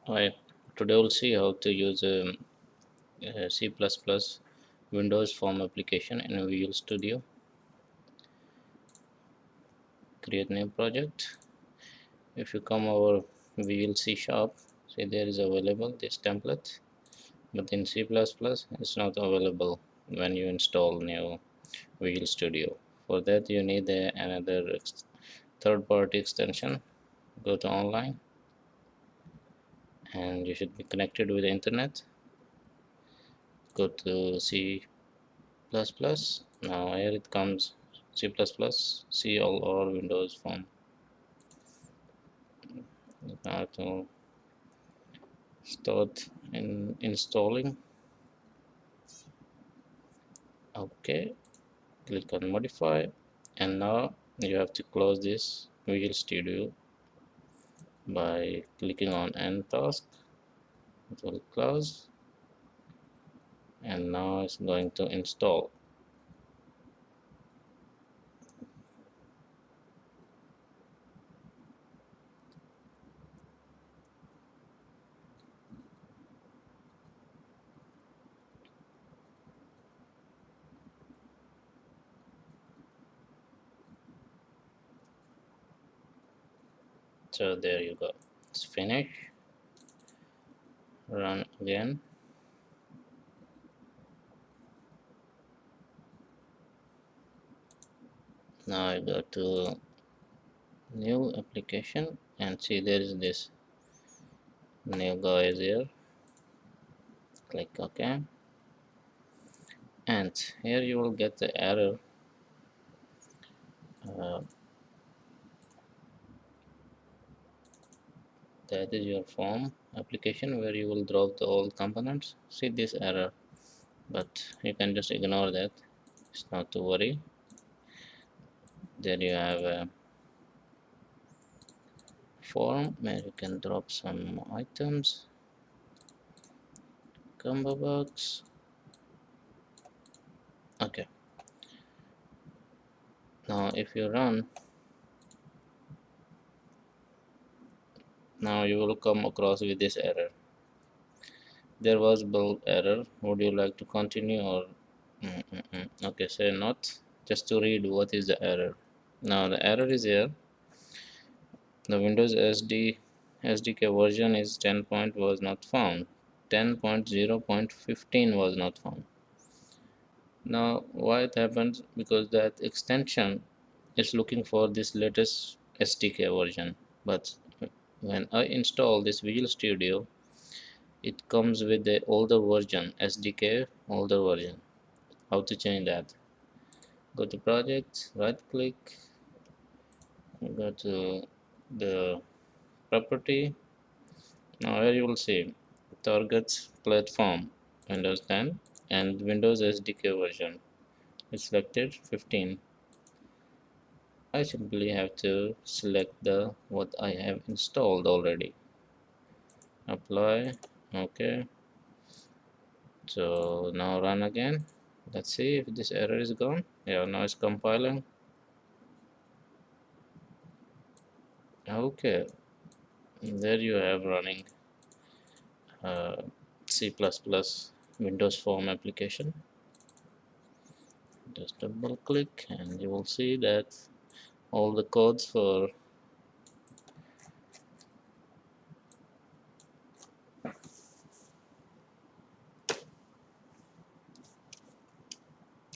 Hi, today we'll see how to use C++ Windows Form application in Visual Studio. Create new project. If you come over Visual C Sharp, see there is available this template, but in C++ it's not available when you install new Visual Studio. For that you need another third-party extension. Go to online and you should be connected with the internet. Go to C++. Now here it comes C++, C all or Windows Form. You have to start installing. Okay, click on modify, and now you have to close this Visual Studio by clicking on end task. It will close, and now it's going to install. So there you go, it's finished. Run again. Now I go to new application and see there is this new guy is here. Click OK, and here you will get the error. uh, that is your form application where you will drop the old components. See this error, but you can just ignore that, it's not to worry. There you have a form where you can drop some items, combo box. Okay, now if you run, now you will come across with this error. There was build error. Would you like to continue or okay, say not, just to read what is the error. Now the error is here. The Windows SDK version is 10 point was not found. 10.0.15 was not found. Now why it happens? Because that extension is looking for this latest SDK version, but when I install this Visual Studio, it comes with the older version, SDK older version. How to change that? Go to project, right click, go to the property. Now here you will see targets platform Windows 10 and Windows SDK version is selected 15. I simply have to select the what I have installed already. Apply. Okay, so now run again. Let's see if this error is gone. Yeah, now it's compiling. Okay, there you have running C++ Windows Form application. Just double click and you will see that all the codes for